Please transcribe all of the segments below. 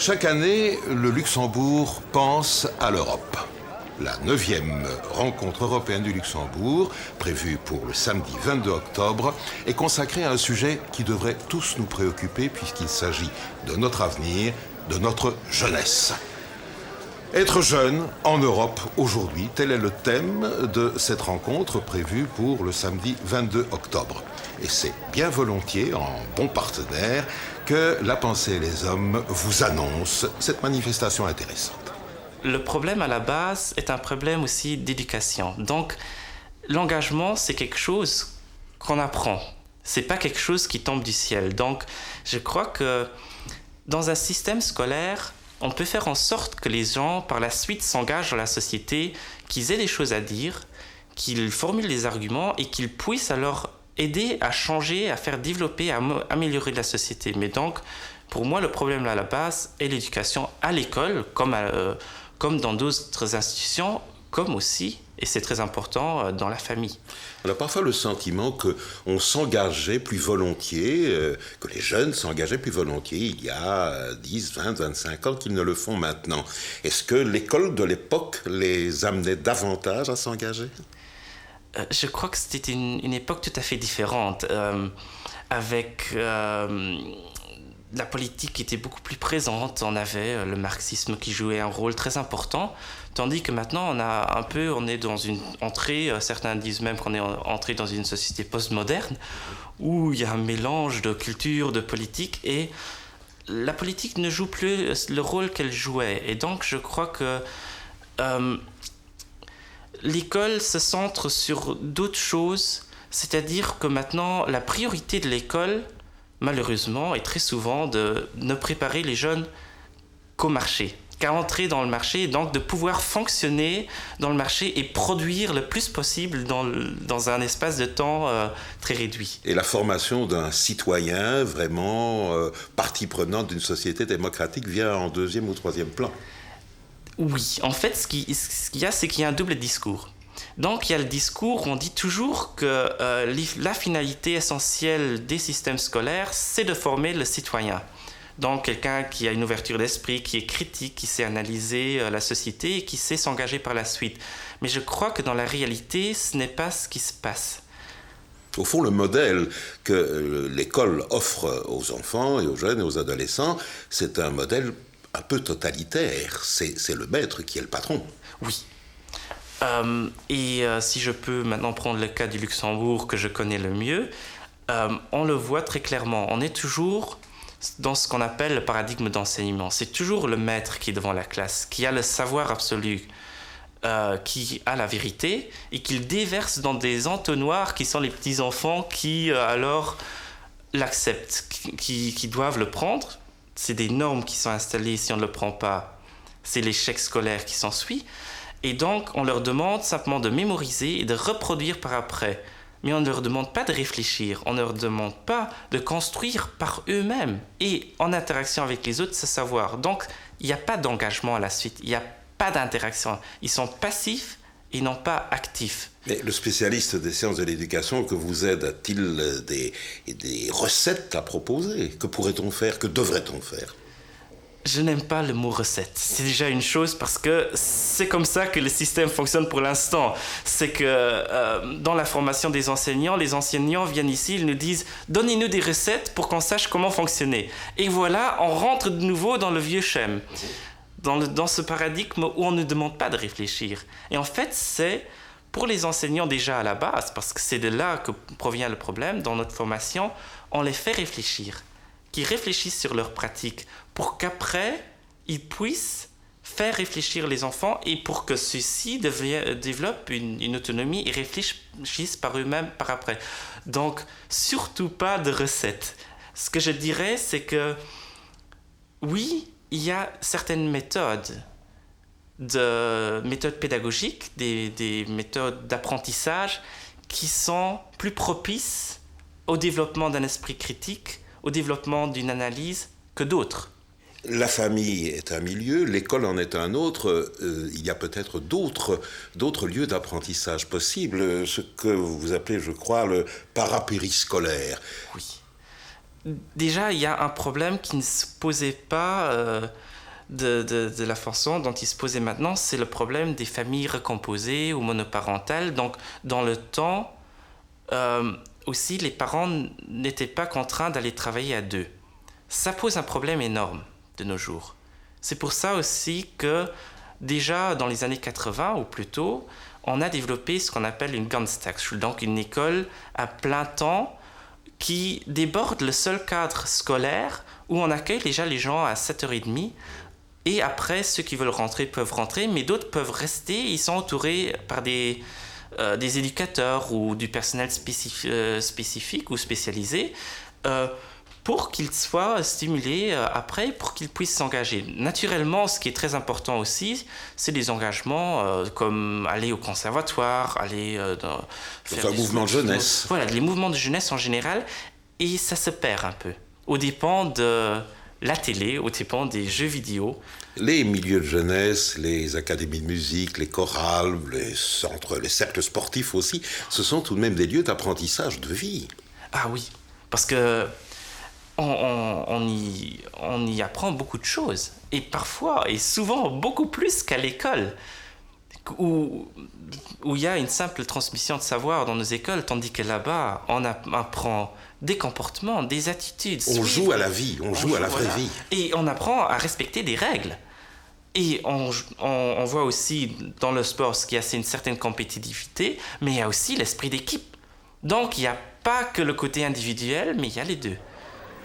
Chaque année, le Luxembourg pense à l'Europe. La 9e rencontre européenne du Luxembourg, prévue pour le samedi 22 octobre, est consacrée à un sujet qui devrait tous nous préoccuper puisqu'il s'agit de notre avenir, de notre jeunesse. Être jeune en Europe aujourd'hui, tel est le thème de cette rencontre prévue pour le samedi 22 octobre. Et c'est bien volontiers, en bon partenaire, que La Pensée et les Hommes vous annonce cette manifestation intéressante. Le problème à la base est un problème aussi d'éducation. Donc, l'engagement, c'est quelque chose qu'on apprend. C'est pas quelque chose qui tombe du ciel. Donc, je crois que dans un système scolaire, on peut faire en sorte que les gens, par la suite, s'engagent dans la société, qu'ils aient des choses à dire, qu'ils formulent des arguments et qu'ils puissent alors aider à changer, à faire développer, à améliorer la société. Mais donc, pour moi, le problème à la base est l'éducation à l'école, comme dans d'autres institutions, comme aussi, et c'est très important, dans la famille. On a parfois le sentiment qu'on s'engageait plus volontiers, que les jeunes s'engageaient plus volontiers il y a 10, 20, 25 ans qu'ils ne le font maintenant. Est-ce que l'école de l'époque les amenait davantage à s'engager ? Je crois que c'était une époque tout à fait différente, avec la politique qui était beaucoup plus présente. On avait le marxisme qui jouait un rôle très important, tandis que maintenant on est dans une entrée, certains disent même qu'on est entré dans une société postmoderne, où il y a un mélange de culture, de politique, et la politique ne joue plus le rôle qu'elle jouait. Et donc je crois que l'école se centre sur d'autres choses, c'est-à-dire que maintenant, la priorité de l'école, malheureusement, est très souvent de ne préparer les jeunes qu'au marché, qu'à entrer dans le marché, et donc de pouvoir fonctionner dans le marché et produire le plus possible dans un espace de temps très réduit. Et la formation d'un citoyen vraiment partie prenante d'une société démocratique vient en deuxième ou troisième plan. Oui, en fait, ce qu'il y a, c'est qu'il y a un double discours. Donc, il y a le discours où on dit toujours que la finalité essentielle des systèmes scolaires, c'est de former le citoyen. Donc, quelqu'un qui a une ouverture d'esprit, qui est critique, qui sait analyser la société et qui sait s'engager par la suite. Mais je crois que dans la réalité, ce n'est pas ce qui se passe. Au fond, le modèle que l'école offre aux enfants et aux jeunes et aux adolescents, c'est un modèle un peu totalitaire. C'est le maître qui est le patron. Oui. Si je peux maintenant prendre le cas du Luxembourg que je connais le mieux, on le voit très clairement. On est toujours dans ce qu'on appelle le paradigme d'enseignement. C'est toujours le maître qui est devant la classe, qui a le savoir absolu, qui a la vérité et qu'il déverse dans des entonnoirs qui sont les petits-enfants qui alors l'acceptent, qui doivent le prendre. C'est des normes qui sont installées, si on ne le prend pas, c'est l'échec scolaire qui s'ensuit. Et donc, on leur demande simplement de mémoriser et de reproduire par après. Mais on ne leur demande pas de réfléchir, on ne leur demande pas de construire par eux-mêmes et en interaction avec les autres ce savoir. Donc, il n'y a pas d'engagement à la suite, il n'y a pas d'interaction. Ils sont passifs et non pas actifs. Mais le spécialiste des sciences de l'éducation que vous aide a-t-il des recettes à proposer ? Que pourrait-on faire ? Que devrait-on faire ? Je n'aime pas le mot recette. C'est déjà une chose parce que c'est comme ça que le système fonctionne pour l'instant. C'est que dans la formation des enseignants, les enseignants viennent ici, ils nous disent « Donnez-nous des recettes pour qu'on sache comment fonctionner. » Et voilà, on rentre de nouveau dans le vieux schème, dans ce paradigme où on ne demande pas de réfléchir. Et en fait, c'est pour les enseignants déjà à la base, parce que c'est de là que provient le problème, dans notre formation, on les fait réfléchir, qu'ils réfléchissent sur leurs pratiques, pour qu'après, ils puissent faire réfléchir les enfants et pour que ceux-ci développent une autonomie et réfléchissent par eux-mêmes par après. Donc, surtout pas de recettes. Ce que je dirais, c'est que oui, il y a certaines méthodes pédagogiques, des méthodes d'apprentissage qui sont plus propices au développement d'un esprit critique, au développement d'une analyse que d'autres. La famille est un milieu, l'école en est un autre. Il y a peut-être d'autres lieux d'apprentissage possibles, ce que vous appelez, je crois, le parapériscolaire. Oui. déjà, il y a un problème qui ne se posait pas de la façon dont il se posait maintenant, c'est le problème des familles recomposées ou monoparentales. Donc, dans le temps, aussi, les parents n'étaient pas contraints d'aller travailler à deux. Ça pose un problème énorme de nos jours. C'est pour ça aussi que, déjà dans les années 80 ou plus tôt, on a développé ce qu'on appelle une Ganztagsschule, donc une école à plein temps qui déborde le seul cadre scolaire où on accueille déjà les gens à 7h30 et après ceux qui veulent rentrer peuvent rentrer, mais d'autres peuvent rester. Ils sont entourés par des éducateurs ou du personnel spécifique ou spécialisé pour qu'ils soient stimulés après, pour qu'ils puissent s'engager. Naturellement, ce qui est très important aussi, c'est les engagements comme aller au conservatoire, aller faire un mouvement de jeunesse. Voilà, les mouvements de jeunesse en général, et ça se perd un peu, aux dépens de la télé, aux dépens des jeux vidéo. Les milieux de jeunesse, les académies de musique, les chorales, les centres, les cercles sportifs aussi, ce sont tout de même des lieux d'apprentissage de vie. Ah oui, parce que on y apprend beaucoup de choses. Et parfois, et souvent, beaucoup plus qu'à l'école, où il y a une simple transmission de savoir dans nos écoles, tandis que là-bas, on apprend des comportements, des attitudes. On joue à la vie, on joue à la vraie vie. Et on apprend à respecter des règles. Et on voit aussi dans le sport qu'il y a une certaine compétitivité, mais il y a aussi l'esprit d'équipe. Donc, il n'y a pas que le côté individuel, mais il y a les deux.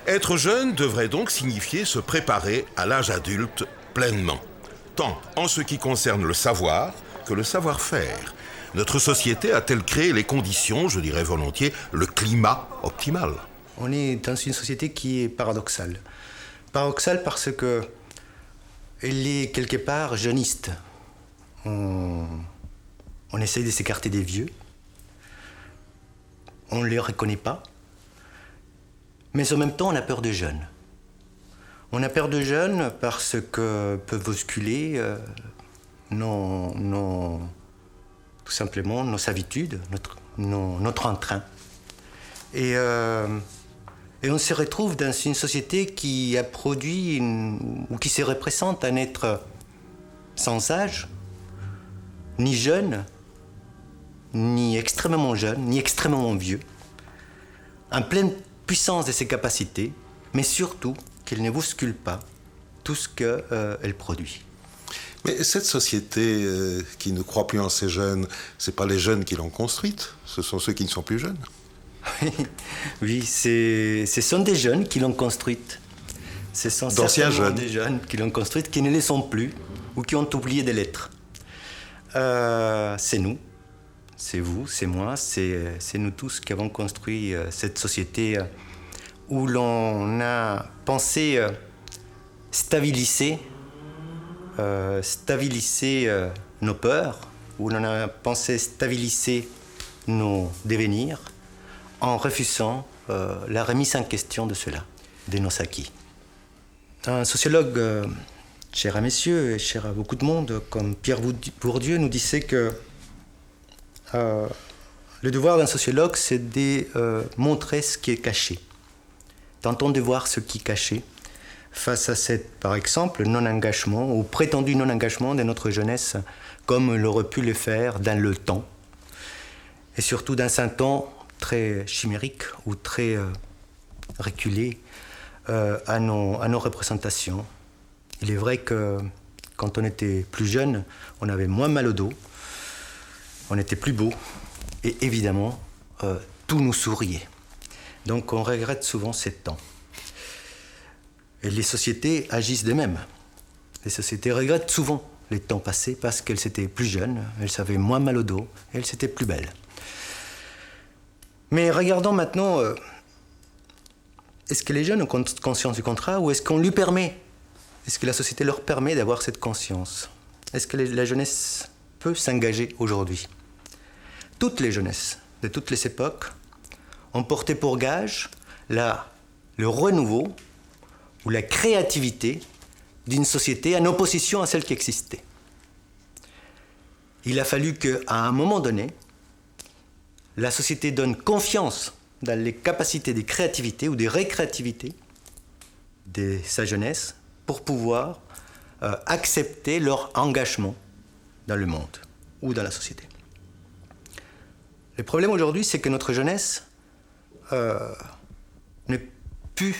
Être jeune devrait donc signifier se préparer à l'âge adulte pleinement, tant en ce qui concerne le savoir que le savoir-faire. Notre société a-t-elle créé les conditions, je dirais volontiers, le climat optimal? On est dans une société qui est paradoxale. Paradoxale parce que elle est quelque part jeuniste. On essaye de s'écarter des vieux. On ne les reconnaît pas. Mais en même temps, on a peur des jeunes. On a peur des jeunes parce que peuvent bousculer tout simplement nos habitudes, notre entrain. Et on se retrouve dans une société qui a produit ou qui se représente un être sans âge, ni jeune, ni extrêmement jeune, ni extrêmement vieux, en pleine puissance de ses capacités, mais surtout qu'elle ne bouscule pas tout ce qu'elle produit. Mais cette société qui ne croit plus en ces jeunes, c'est pas les jeunes qui l'ont construite, ce sont ceux qui ne sont plus jeunes. Oui, ce sont des jeunes qui l'ont construite. Ce sont certainement des jeunes qui l'ont construite, qui ne le sont plus ou qui ont oublié de l'être. C'est nous, c'est vous, c'est moi, c'est nous tous qui avons construit cette société où l'on a pensé stabiliser nos peurs, où l'on a pensé stabiliser nos devenirs en refusant la remise en question de cela, de nos acquis. Un sociologue cher à messieurs et cher à beaucoup de monde, comme Pierre Bourdieu, nous disait que le devoir d'un sociologue, c'est de montrer ce qui est caché. Tentons de voir ce qui est caché face à par exemple, non-engagement ou prétendu non-engagement de notre jeunesse, comme elle aurait pu le faire dans le temps, et surtout dans un temps très chimérique ou très reculé à nos représentations. Il est vrai que quand on était plus jeune, on avait moins mal au dos, on était plus beau, et évidemment, tout nous souriait. Donc on regrette souvent ces temps. Et les sociétés agissent de même. Les sociétés regrettent souvent les temps passés parce qu'elles étaient plus jeunes, elles avaient moins mal au dos, et elles étaient plus belles. Mais regardons maintenant, est-ce que les jeunes ont conscience du contrat ou est-ce qu'on lui permet, est-ce que la société leur permet d'avoir cette conscience? Est-ce que la jeunesse peut s'engager aujourd'hui? Toutes les jeunesses de toutes les époques ont porté pour gage le renouveau ou la créativité d'une société en opposition à celle qui existait. Il a fallu qu'à un moment donné, la société donne confiance dans les capacités des créativités ou des récréativités de sa jeunesse pour pouvoir accepter leur engagement dans le monde ou dans la société. Le problème aujourd'hui, c'est que notre jeunesse n'est plus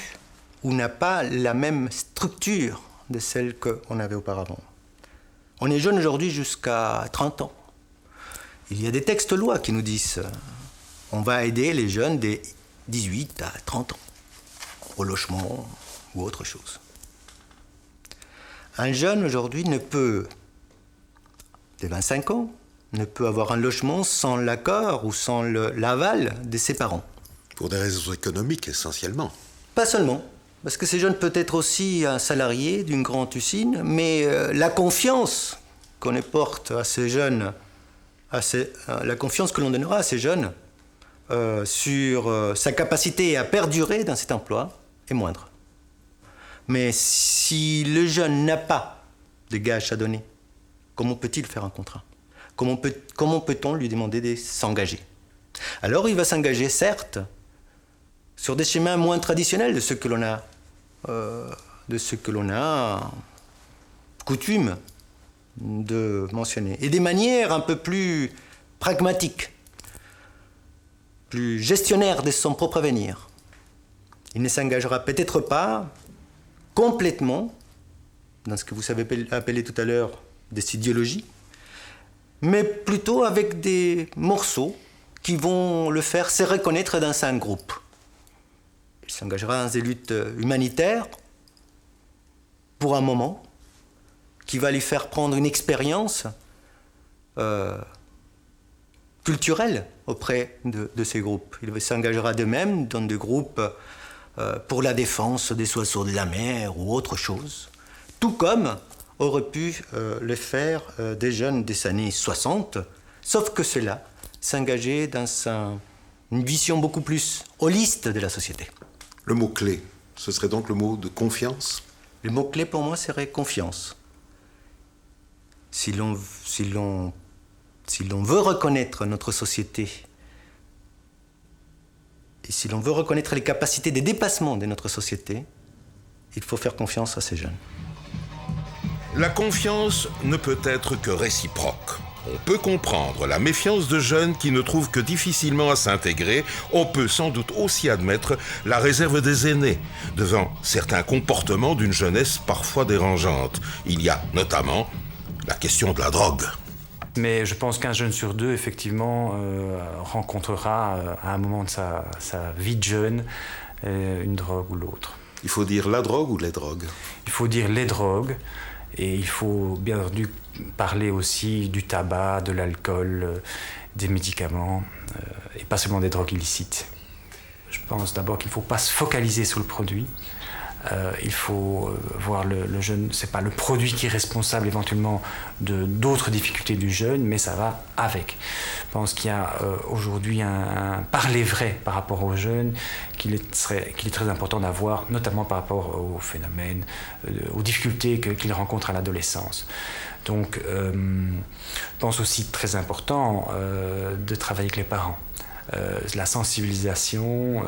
ou n'a pas la même structure de celle qu'on avait auparavant. On est jeune aujourd'hui jusqu'à 30 ans. Il y a des textes lois qui nous disent on va aider les jeunes des 18 à 30 ans au logement ou autre chose. Un jeune aujourd'hui ne peut, de 25 ans, ne peut avoir un logement sans l'accord ou sans l'aval de ses parents. Pour des raisons économiques, essentiellement. Pas seulement, parce que ces jeunes peut être aussi un salarié d'une grande usine, mais la confiance qu'on porte à ces jeunes, la confiance que l'on donnera à ces jeunes sur sa capacité à perdurer dans cet emploi est moindre. Mais si le jeune n'a pas de gage à donner, comment peut-il faire un contrat ? Comment peut-on lui demander de s'engager ? Alors il va s'engager, certes, sur des chemins moins traditionnels de ce que l'on a coutume de mentionner, et des manières un peu plus pragmatiques, plus gestionnaires de son propre avenir. Il ne s'engagera peut-être pas complètement dans ce que vous savez appeler tout à l'heure des idéologies, mais plutôt avec des morceaux qui vont le faire se reconnaître dans un groupe. Il s'engagera dans des luttes humanitaires pour un moment qui va lui faire prendre une expérience culturelle auprès de ces groupes. Il s'engagera de même dans des groupes pour la défense des oiseaux de la mer ou autre chose, tout comme auraient pu le faire des jeunes des années 60, sauf que cela s'engageait dans une vision beaucoup plus holiste de la société. Le mot-clé, ce serait donc le mot de confiance ? Le mot-clé pour moi serait confiance. Si l'on veut reconnaître notre société et si l'on veut reconnaître les capacités de dépassement de notre société, il faut faire confiance à ces jeunes. La confiance ne peut être que réciproque. On peut comprendre la méfiance de jeunes qui ne trouvent que difficilement à s'intégrer. On peut sans doute aussi admettre la réserve des aînés devant certains comportements d'une jeunesse parfois dérangeante. Il y a notamment la question de la drogue. Mais je pense qu'un jeune sur deux, effectivement, rencontrera à un moment de sa vie de jeune une drogue ou l'autre. Il faut dire la drogue ou les drogues ? Il faut dire les drogues. Et il faut bien entendu parler aussi du tabac, de l'alcool, des médicaments, et pas seulement des drogues illicites. Je pense d'abord qu'il ne faut pas se focaliser sur le produit. Il faut voir le jeune, c'est pas le produit qui est responsable éventuellement d'autres difficultés du jeune, mais ça va avec. Je pense qu'il y a aujourd'hui un parler vrai par rapport aux jeunes qu'il est très important d'avoir, notamment par rapport aux phénomènes, aux difficultés qu'ils rencontrent à l'adolescence. Donc, je pense aussi très important de travailler avec les parents. La sensibilisation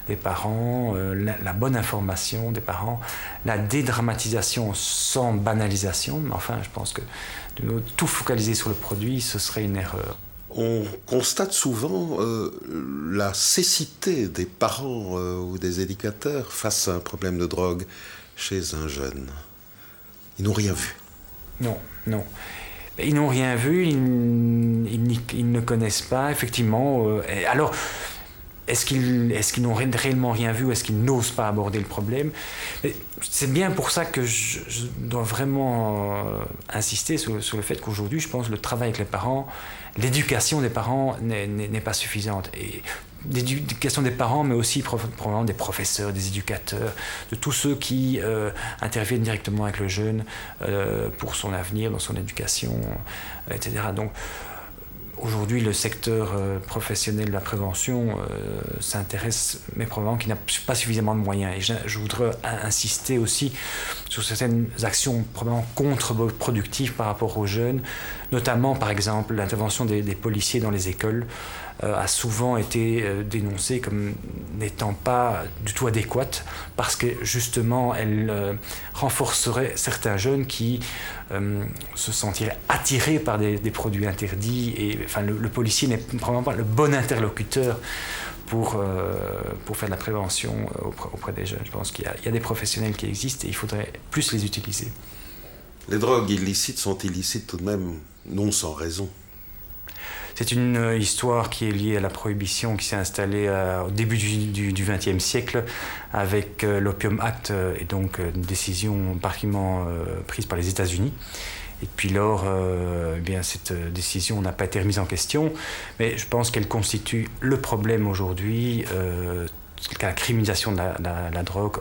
des parents, la bonne information des parents, la dédramatisation sans banalisation. Mais enfin, je pense que tout focaliser sur le produit, ce serait une erreur. On constate souvent la cécité des parents ou des éducateurs face à un problème de drogue chez un jeune. Ils n'ont rien vu. Non. Ils n'ont rien vu, ils ne connaissent pas, effectivement. Alors, est-ce qu'ils n'ont réellement rien vu ou est-ce qu'ils n'osent pas aborder le problème ? Mais c'est bien pour ça que je dois vraiment insister sur le fait qu'aujourd'hui, je pense que le travail avec les parents, l'éducation des parents n'est pas suffisante. Et l'éducation des parents, mais aussi probablement des professeurs, des éducateurs, de tous ceux qui interviennent directement avec le jeune pour son avenir, dans son éducation, etc. Donc, aujourd'hui, le secteur professionnel de la prévention s'intéresse, mais probablement qu'il n'a pas suffisamment de moyens. Et je voudrais insister aussi sur certaines actions probablement contre-productives par rapport aux jeunes, notamment, par exemple, l'intervention des policiers dans les écoles. a souvent été dénoncée comme n'étant pas du tout adéquate parce que justement elle renforcerait certains jeunes qui se sentiraient attirés par des produits interdits et enfin, le policier n'est vraiment pas le bon interlocuteur pour faire de la prévention auprès des jeunes. Je pense qu'il y a des professionnels qui existent et il faudrait plus les utiliser. Les drogues illicites sont illicites tout de même, non sans raison. C'est une histoire qui est liée à la prohibition qui s'est installée au début du XXe siècle avec l'Opium Act et donc une décision particulièrement prise par les États-Unis. Et depuis lors, eh bien, cette décision n'a pas été remise en question, mais je pense qu'elle constitue le problème aujourd'hui, la criminalisation de la drogue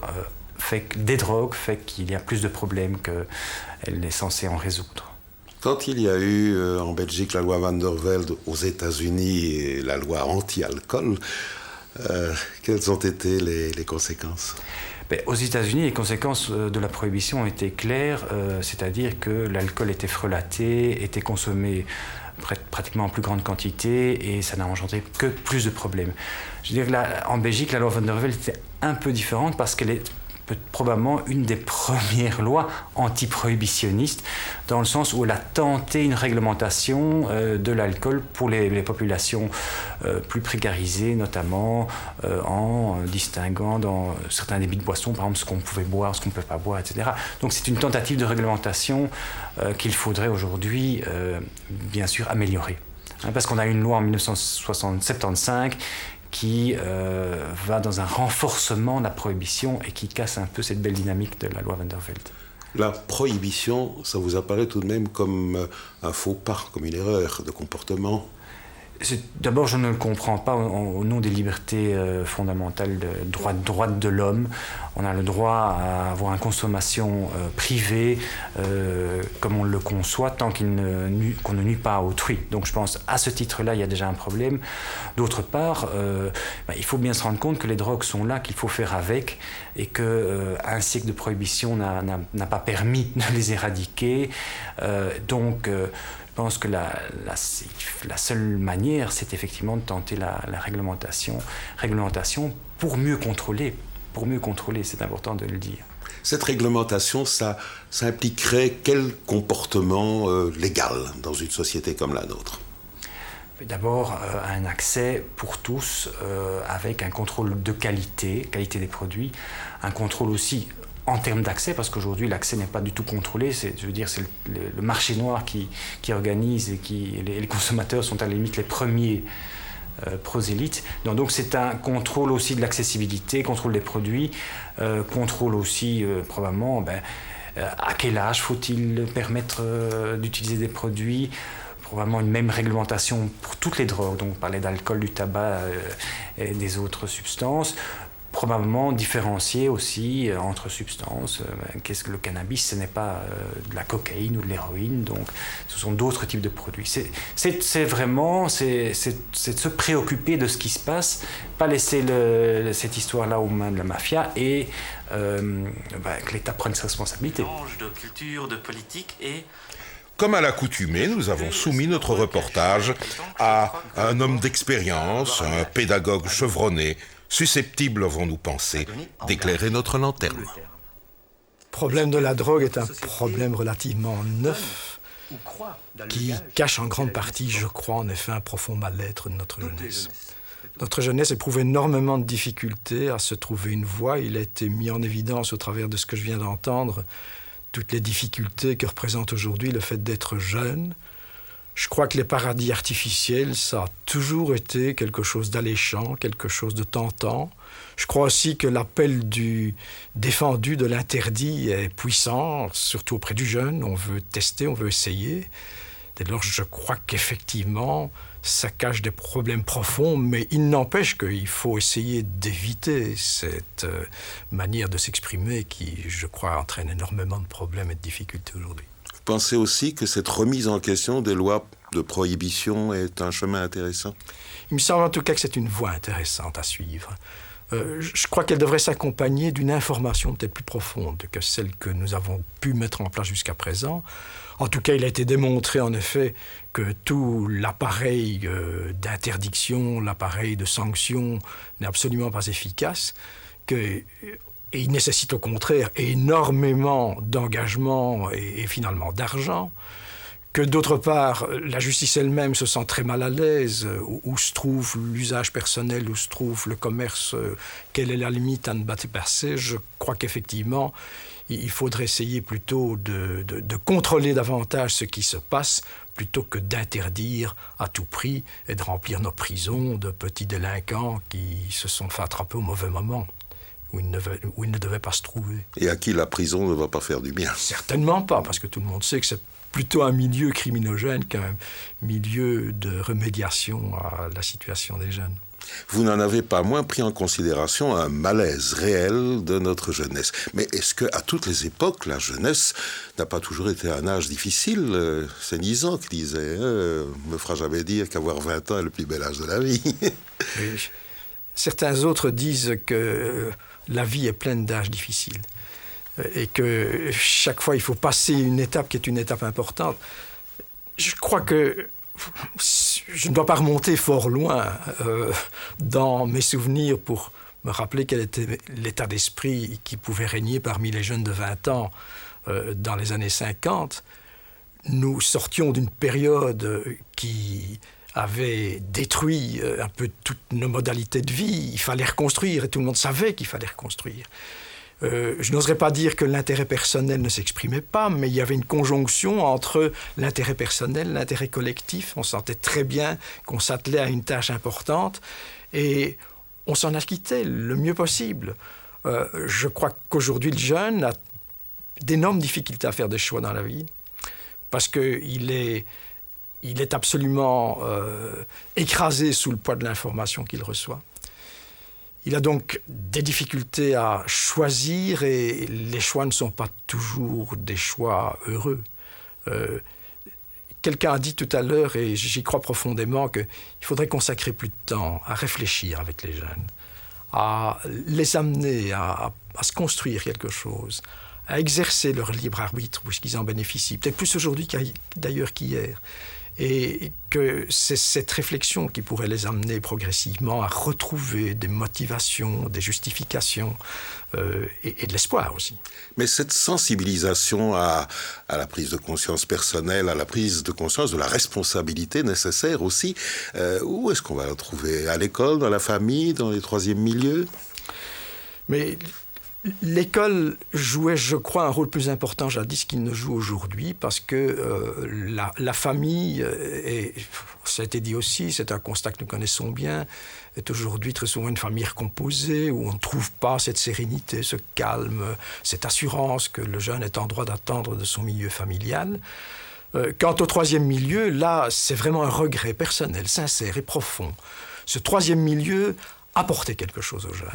des drogues fait qu'il y a plus de problèmes qu'elle est censée en résoudre. Quand il y a eu en Belgique la loi Van der Velde, aux États-Unis et la loi anti-alcool, quelles ont été les conséquences ? Aux États-Unis, les conséquences de la prohibition ont été claires, c'est-à-dire que l'alcool était frelaté, était consommé pratiquement en plus grande quantité et ça n'a engendré que plus de problèmes. Je veux dire, en Belgique, la loi Van der Velde était un peu différente parce qu'elle est probablement une des premières lois anti-prohibitionnistes, dans le sens où elle a tenté une réglementation de l'alcool pour les populations plus précarisées, notamment en distinguant dans certains débits de boissons, par exemple, ce qu'on pouvait boire, ce qu'on ne peut pas boire, etc. Donc c'est une tentative de réglementation qu'il faudrait aujourd'hui, bien sûr, améliorer. Parce qu'on a une loi en 1975 qui va dans un renforcement de la prohibition et qui casse un peu cette belle dynamique de la loi Van der Velde. La prohibition, ça vous apparaît tout de même comme un faux pas, comme une erreur de comportement ? D'abord, je ne le comprends pas au nom des libertés fondamentales, droits de l'homme. On a le droit à avoir une consommation privée comme on le conçoit tant qu'on ne nuit pas à autrui. Donc je pense à ce titre-là, il y a déjà un problème. D'autre part, il faut bien se rendre compte que les drogues sont là, qu'il faut faire avec et qu'un siècle de prohibition n'a pas permis de les éradiquer. Je pense que la seule manière, c'est effectivement de tenter la réglementation pour mieux contrôler, c'est important de le dire. Cette réglementation, ça impliquerait quel comportement légal dans une société comme la nôtre ? D'abord, un accès pour tous avec un contrôle de qualité des produits, un contrôle aussi en termes d'accès, parce qu'aujourd'hui l'accès n'est pas du tout contrôlé, c'est le marché noir qui organise et les consommateurs sont à la limite les premiers prosélytes. Donc c'est un contrôle aussi de l'accessibilité, contrôle des produits, contrôle aussi probablement à quel âge faut-il permettre d'utiliser des produits, probablement une même réglementation pour toutes les drogues, donc on parlait d'alcool, du tabac et des autres substances. Probablement différencier aussi entre substances. Qu'est-ce que le cannabis ? Ce n'est pas de la cocaïne ou de l'héroïne, donc ce sont d'autres types de produits. C'est vraiment de se préoccuper de ce qui se passe, pas laisser cette histoire-là aux mains de la mafia et que l'État prenne ses responsabilités. De culture, de politique et... Comme à l'accoutumée, nous avons soumis notre reportage à un homme d'expérience, un pédagogue chevronné, susceptible, avons-nous pensé, d'éclairer notre lanterne. Le problème de la drogue est un problème relativement neuf qui cache en grande partie, je crois, en effet, un profond mal-être de notre jeunesse. Notre jeunesse éprouve énormément de difficultés à se trouver une voie. Il a été mis en évidence au travers de ce que je viens d'entendre, toutes les difficultés que représente aujourd'hui le fait d'être jeune. Je crois que les paradis artificiels, ça a toujours été quelque chose d'alléchant, quelque chose de tentant. Je crois aussi que l'appel du défendu de l'interdit est puissant, surtout auprès du jeune. On veut tester, on veut essayer. Dès lors, je crois qu'effectivement, ça cache des problèmes profonds, mais il n'empêche qu'il faut essayer d'éviter cette manière de s'exprimer qui, je crois, entraîne énormément de problèmes et de difficultés aujourd'hui. Vous pensez aussi que cette remise en question des lois de prohibition est un chemin intéressant ? Il me semble en tout cas que c'est une voie intéressante à suivre. je crois qu'elle devrait s'accompagner d'une information peut-être plus profonde que celle que nous avons pu mettre en place jusqu'à présent. En tout cas, il a été démontré en effet que tout l'appareil d'interdiction, l'appareil de sanction n'est absolument pas efficace, et il nécessite au contraire énormément d'engagement et finalement d'argent, que d'autre part, la justice elle-même se sent très mal à l'aise, où se trouve l'usage personnel, où se trouve le commerce, quelle est la limite à ne pas dépasser. Je crois qu'effectivement, il faudrait essayer plutôt de contrôler davantage ce qui se passe, plutôt que d'interdire à tout prix et de remplir nos prisons de petits délinquants qui se sont fait attraper au mauvais moment, où ils ne devaient pas se trouver. Et à qui la prison ne va pas faire du bien. Certainement pas, parce que tout le monde sait que c'est plutôt un milieu criminogène qu'un milieu de remédiation à la situation des jeunes. Vous n'en avez pas moins pris en considération un malaise réel de notre jeunesse. Mais est-ce qu'à toutes les époques, la jeunesse n'a pas toujours été un âge difficile? C'est Nizan qui disait me fera jamais dire qu'avoir 20 ans est le plus bel âge de la vie. Oui. Certains autres disent que la vie est pleine d'âges difficiles et que chaque fois il faut passer une étape qui est une étape importante. Je crois que je ne dois pas remonter fort loin dans mes souvenirs pour me rappeler quel était l'état d'esprit qui pouvait régner parmi les jeunes de 20 ans dans les années 50. Nous sortions d'une période qui avait détruit un peu toutes nos modalités de vie. Il fallait reconstruire et tout le monde savait qu'il fallait reconstruire. Je n'oserais pas dire que l'intérêt personnel ne s'exprimait pas, mais il y avait une conjonction entre l'intérêt personnel, l'intérêt collectif. On sentait très bien qu'on s'attelait à une tâche importante et on s'en acquittait le mieux possible. Je crois qu'aujourd'hui, le jeune a d'énormes difficultés à faire des choix dans la vie parce qu'il est absolument écrasé sous le poids de l'information qu'il reçoit. Il a donc des difficultés à choisir et les choix ne sont pas toujours des choix heureux. Quelqu'un a dit tout à l'heure, et j'y crois profondément, qu'il faudrait consacrer plus de temps à réfléchir avec les jeunes, à les amener à se construire quelque chose, à exercer leur libre arbitre puisqu'ils en bénéficient, peut-être plus aujourd'hui d'ailleurs qu'hier. Et que c'est cette réflexion qui pourrait les amener progressivement à retrouver des motivations, des justifications et de l'espoir aussi. Mais cette sensibilisation à la prise de conscience personnelle, à la prise de conscience de la responsabilité nécessaire aussi, où est-ce qu'on va la trouver? À l'école, dans la famille, dans les troisièmes milieux? Mais l'école jouait, je crois, un rôle plus important jadis qu'il ne joue aujourd'hui, parce que la famille, et ça a été dit aussi, c'est un constat que nous connaissons bien, est aujourd'hui très souvent une famille recomposée, où on ne trouve pas cette sérénité, ce calme, cette assurance que le jeune est en droit d'attendre de son milieu familial. Quant au troisième milieu, là, c'est vraiment un regret personnel, sincère et profond. Ce troisième milieu apportait quelque chose aux jeunes.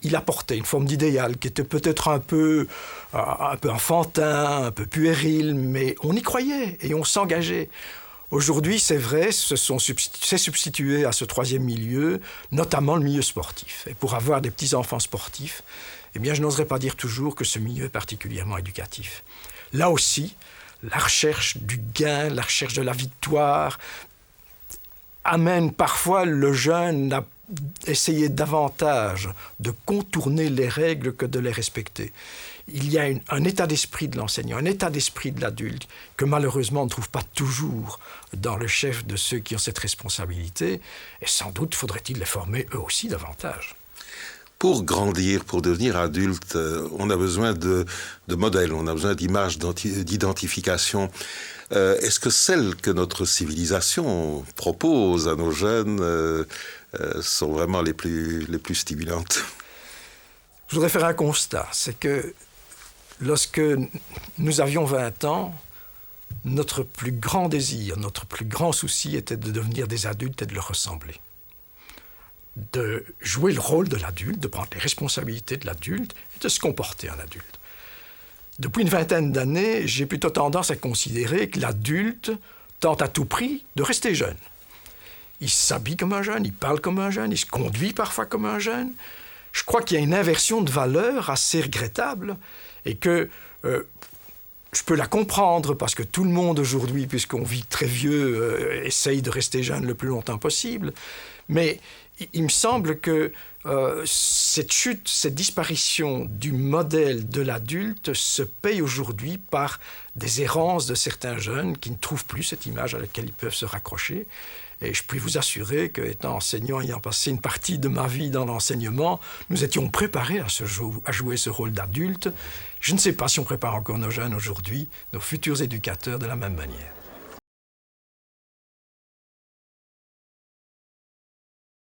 Il apportait une forme d'idéal qui était peut-être un peu enfantin, un peu puéril, mais on y croyait et on s'engageait. Aujourd'hui, c'est vrai, c'est substitué à ce troisième milieu, notamment le milieu sportif. Et pour avoir des petits-enfants sportifs, eh bien, je n'oserais pas dire toujours que ce milieu est particulièrement éducatif. Là aussi, la recherche du gain, la recherche de la victoire, amène parfois le jeune à essayer davantage de contourner les règles que de les respecter. Il y a un état d'esprit de l'enseignant, un état d'esprit de l'adulte que malheureusement on ne trouve pas toujours dans le chef de ceux qui ont cette responsabilité, et sans doute faudrait-il les former eux aussi davantage. Pour grandir, pour devenir adulte, on a besoin de modèles, on a besoin d'images d'identification. Est-ce que celles que notre civilisation propose à nos jeunes sont vraiment les plus stimulantes? Je voudrais faire un constat, c'est que lorsque nous avions 20 ans, notre plus grand désir, notre plus grand souci était de devenir des adultes et de leur ressembler. De jouer le rôle de l'adulte, de prendre les responsabilités de l'adulte et de se comporter en adulte. Depuis une vingtaine d'années, j'ai plutôt tendance à considérer que l'adulte tente à tout prix de rester jeune. il s'habille comme un jeune, il parle comme un jeune, il se conduit parfois comme un jeune. Je crois qu'il y a une inversion de valeurs assez regrettable et que je peux la comprendre parce que tout le monde aujourd'hui, puisqu'on vit très vieux, essaye de rester jeune le plus longtemps possible. Mais il me semble que cette chute, cette disparition du modèle de l'adulte se paye aujourd'hui par des errances de certains jeunes qui ne trouvent plus cette image à laquelle ils peuvent se raccrocher. Et je puis vous assurer qu'étant enseignant, ayant passé une partie de ma vie dans l'enseignement, nous étions préparés à jouer ce rôle d'adulte. Je ne sais pas si on prépare encore nos jeunes aujourd'hui, nos futurs éducateurs, de la même manière.